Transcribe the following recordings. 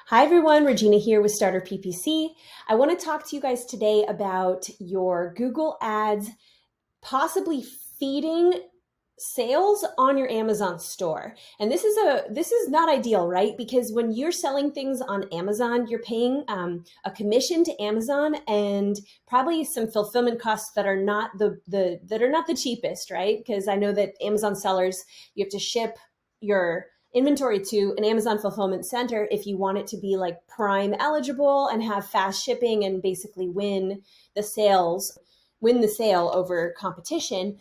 Hi everyone, Regina here with StarterPPC. I want to talk to you guys today about your Google Ads possibly feeding sales on your Amazon store. And this is not ideal, right? Because when you're selling things on Amazon, you're paying a commission to Amazon and probably some fulfillment costs that are not the cheapest, right? Because I know that Amazon sellers, you have to ship your inventory to an Amazon fulfillment center if you want it to be like Prime eligible and have fast shipping and basically win the sale over competition.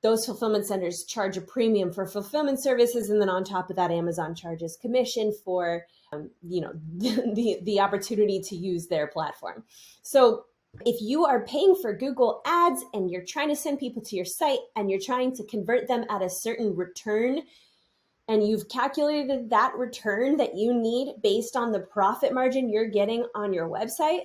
Those fulfillment centers charge a premium for fulfillment services, and then on top of that, Amazon charges commission for the opportunity to use their platform. So if you are paying for Google Ads and you're trying to send people to your site and you're trying to convert them at a certain return, and you've calculated that return that you need based on the profit margin you're getting on your website,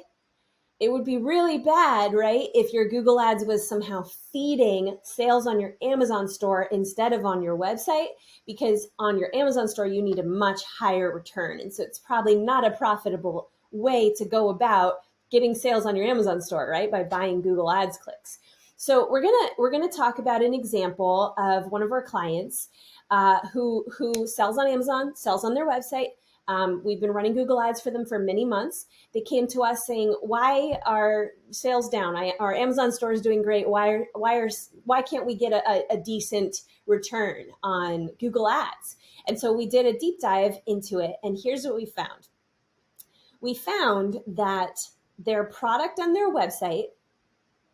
it would be really bad, right, if your Google Ads was somehow feeding sales on your Amazon store instead of on your website, because on your Amazon store, you need a much higher return. And so it's probably not a profitable way to go about getting sales on your Amazon store, right, by buying Google Ads clicks. So we're gonna talk about an example of one of our clients who sells on Amazon, sells on their website. We've been running Google Ads for them for many months. They came to us saying, "Why are sales down? Our Amazon store is doing great. Why can't we get a decent return on Google Ads?" And so we did a deep dive into it, and here's what we found. We found that their product on their website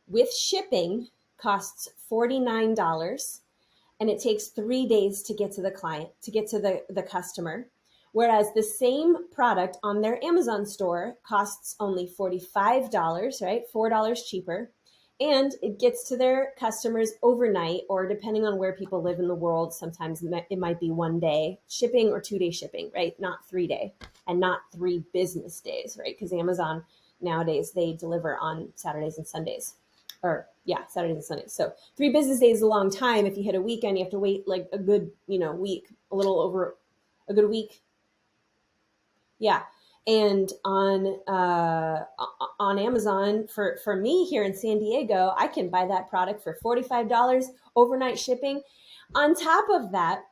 with shipping costs $49, and it takes 3 days to get to the client, to get to the customer. Whereas the same product on their Amazon store costs only $45, right? $4 cheaper. And it gets to their customers overnight, or depending on where people live in the world, sometimes it might be 1 day shipping or 2 day shipping, right? Not 3 day and not 3 business days, right? Because Amazon nowadays, they deliver on Saturdays and Sundays. Saturdays and Sundays. So 3 business days is a long time. If you hit a weekend, you have to wait like a good, week, a little over a good week. Yeah. And on Amazon, for me here in San Diego, I can buy that product for $45 overnight shipping. On top of that,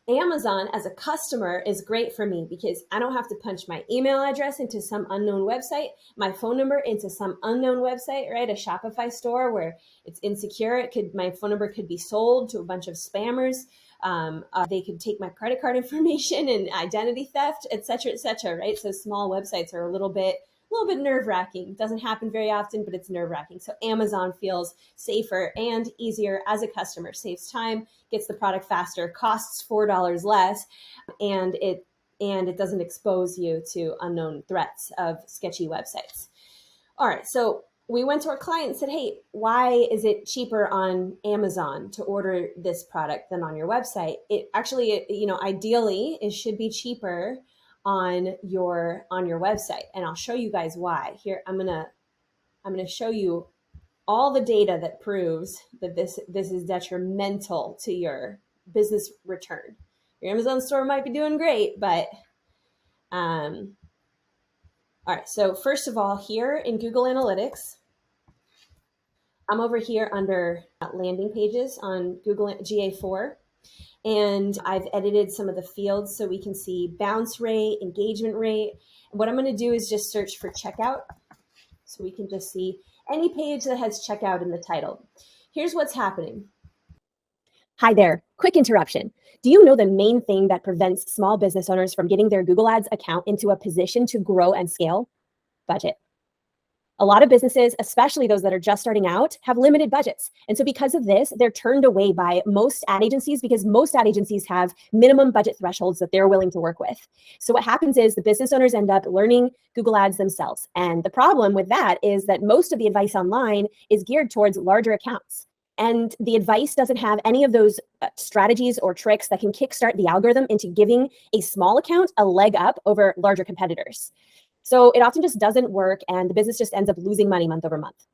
Amazon as a customer is great for me because I don't have to punch my email address into some unknown website, my phone number into some unknown website, right? A Shopify store where it's insecure. My phone number could be sold to a bunch of spammers. They could take my credit card information and identity theft, et cetera, right? So small websites are a little bit nerve-wracking. Doesn't happen very often, but it's nerve-wracking. So Amazon feels safer and easier as a customer, saves time, gets the product faster, costs $4 less, and it doesn't expose you to unknown threats of sketchy websites. All right, so we went to our client and said, "Hey, why is it cheaper on Amazon to order this product than on your website?" It actually, ideally, it should be cheaper on your website, and I'll show you guys why. Here, I'm gonna show you all the data that proves that this is detrimental to your business return. Your Amazon store might be doing great, but all right. So first of all, here in Google Analytics, I'm over here under landing pages on Google GA4. And I've edited some of the fields so we can see bounce rate, engagement rate. And what I'm going to do is just search for checkout. So we can just see any page that has checkout in the title. Here's what's happening. Hi there, quick interruption. Do you know the main thing that prevents small business owners from getting their Google Ads account into a position to grow and scale? Budget. A lot of businesses, especially those that are just starting out, have limited budgets. And so because of this, they're turned away by most ad agencies because most ad agencies have minimum budget thresholds that they're willing to work with. So what happens is the business owners end up learning Google Ads themselves. And the problem with that is that most of the advice online is geared towards larger accounts. And the advice doesn't have any of those strategies or tricks that can kickstart the algorithm into giving a small account a leg up over larger competitors. So it often just doesn't work, and the business just ends up losing money month over month.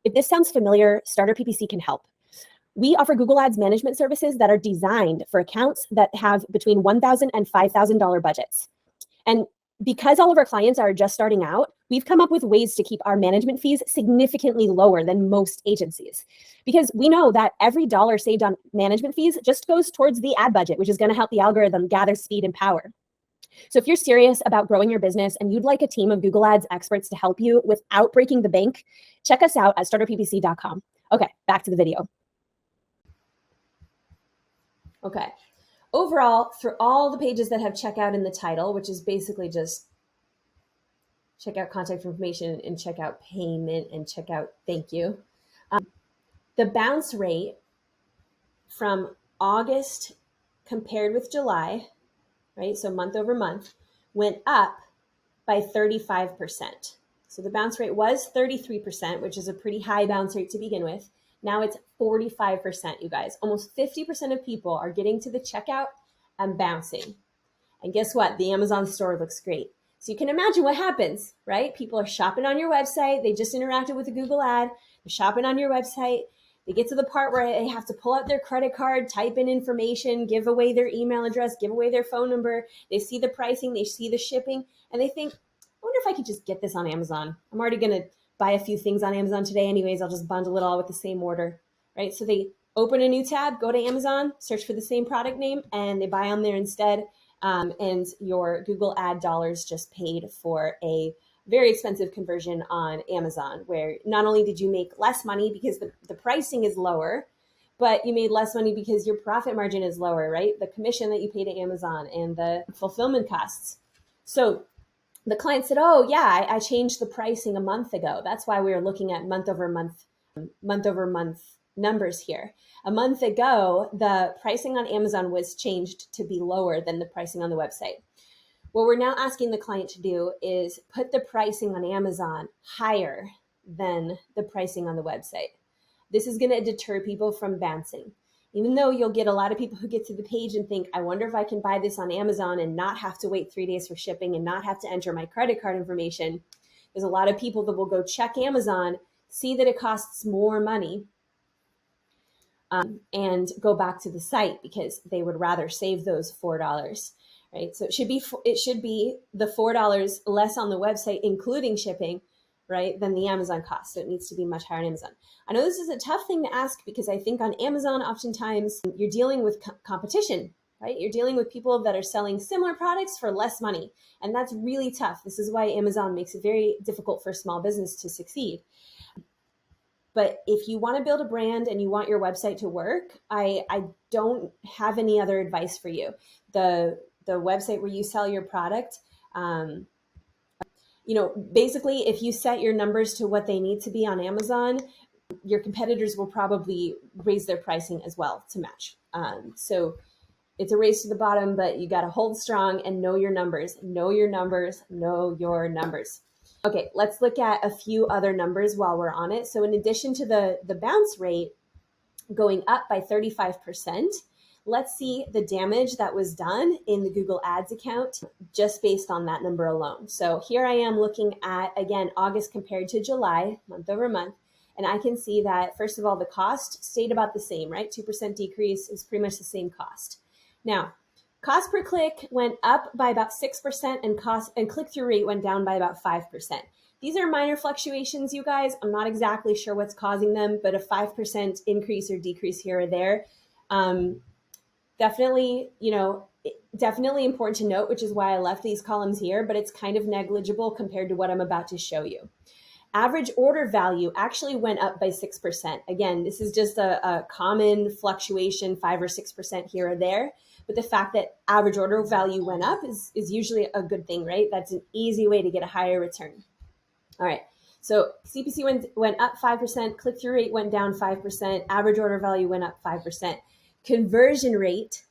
If this sounds familiar, StarterPPC can help. We offer Google Ads management services that are designed for accounts that have between $1,000 and $5,000 budgets. And Because all of our clients are just starting out, we've come up with ways to keep our management fees significantly lower than most agencies. Because we know that every dollar saved on management fees just goes towards the ad budget, which is going to help the algorithm gather speed and power. So if you're serious about growing your business and you'd like a team of Google Ads experts to help you without breaking the bank, check us out at StarterPPC.com. Okay, back to the video. Okay. Overall, for all the pages that have checkout in the title, which is basically just checkout contact information and checkout payment and checkout thank you, the bounce rate from August compared with July, right, so month over month, went up by 35%. So the bounce rate was 33%, which is a pretty high bounce rate to begin with. Now it's 45%, you guys. Almost 50% of people are getting to the checkout and bouncing. And guess what? The Amazon store looks great. So you can imagine what happens, right? People are shopping on your website. They just interacted with a Google ad. They're shopping on your website. They get to the part where they have to pull out their credit card, type in information, give away their email address, give away their phone number. They see the pricing, they see the shipping, and they think, I wonder if I could just get this on Amazon. I'm already going to buy a few things on Amazon today anyways. I'll just bundle it all with the same order, right? So they open a new tab, go to Amazon, search for the same product name, and they buy on there instead. And your Google ad dollars just paid for a very expensive conversion on Amazon, where not only did you make less money because the pricing is lower, but you made less money because your profit margin is lower, right? The commission that you pay to Amazon and the fulfillment costs. So the client said, oh yeah, I changed the pricing a month ago. That's why we were looking at month over month numbers here. A month ago, the pricing on Amazon was changed to be lower than the pricing on the website. What we're now asking the client to do is put the pricing on Amazon higher than the pricing on the website. This is going to deter people from bouncing. Even though you'll get a lot of people who get to the page and think, I wonder if I can buy this on Amazon and not have to wait 3 days for shipping and not have to enter my credit card information. There's a lot of people that will go check Amazon, see that it costs more money, and go back to the site because they would rather save those $4. Right? So it should be the $4 less on the website, including shipping, right, than the Amazon cost. So it needs to be much higher on Amazon. I know this is a tough thing to ask because I think on Amazon, oftentimes you're dealing with competition, right? You're dealing with people that are selling similar products for less money. And that's really tough. This is why Amazon makes it very difficult for small business to succeed. But if you want to build a brand and you want your website to work, I don't have any other advice for you. The website where you sell your product, basically if you set your numbers to what they need to be on Amazon, your competitors will probably raise their pricing as well to match. So it's a race to the bottom, but you got to hold strong and know your numbers, know your numbers, know your numbers. Okay, let's look at a few other numbers while we're on it. So in addition to the bounce rate going up by 35%, let's see the damage that was done in the Google Ads account just based on that number alone. So here I am looking at, again, August compared to July, month over month, and I can see that, first of all, the cost stayed about the same, right? 2% decrease is pretty much the same cost. Now, cost per click went up by about 6% and click-through rate went down by about 5%. These are minor fluctuations, you guys. I'm not exactly sure what's causing them, but a 5% increase or decrease here or there. Definitely important to note, which is why I left these columns here, but it's kind of negligible compared to what I'm about to show you. Average order value actually went up by 6%. Again, this is just a common fluctuation, 5 or 6% here or there. But the fact that average order value went up is usually a good thing, right? That's an easy way to get a higher return. All right. So CPC went up 5%, click-through rate went down 5%, average order value went up 5%. Conversion rate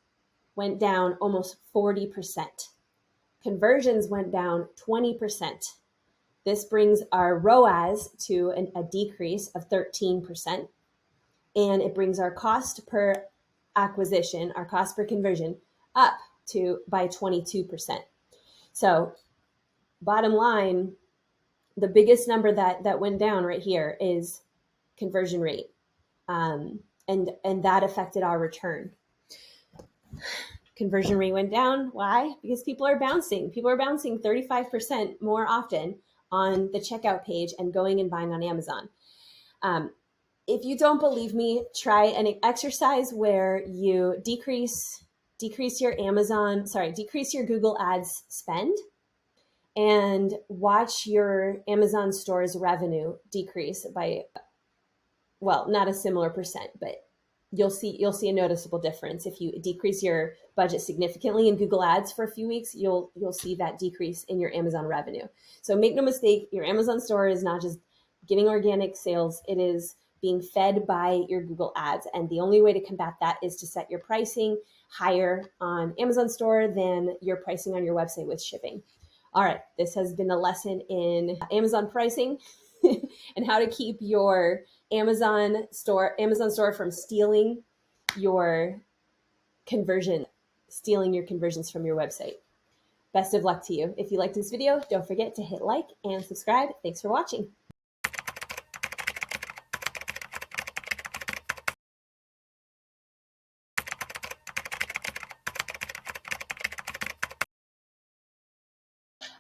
went down almost 40%. Conversions went down 20%. This brings our ROAS to a decrease of 13%. And it brings our cost per acquisition, our cost per conversion, up by 22%. So bottom line, the biggest number that went down right here is conversion rate. And that affected our return. Conversion rate went down. Why? Because people are bouncing. People are bouncing 35% more often on the checkout page and going and buying on Amazon. If you don't believe me, try an exercise where you decrease your decrease your Google Ads spend and watch your Amazon store's revenue decrease by, well, not a similar percent, but you'll see a noticeable difference. If you decrease your budget significantly in Google Ads for a few weeks, you'll see that decrease in your Amazon revenue. So make no mistake, your Amazon store is not just getting organic sales, it is being fed by your Google Ads. And the only way to combat that is to set your pricing higher on Amazon store than your pricing on your website with shipping. All right, this has been a lesson in Amazon pricing and how to keep your Amazon store from stealing your conversions from your website. Best of luck to you. If you liked this video, don't forget to hit like and subscribe. Thanks for watching.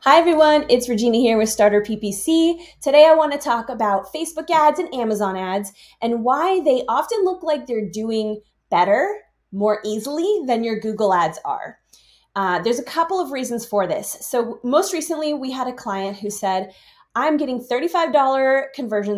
Hi everyone, it's Regina here with StarterPPC. Today I want to talk about Facebook ads and Amazon ads and why they often look like they're doing better, more easily than your Google ads are. There's a couple of reasons for this. So most recently we had a client who said, I'm getting $35 conversions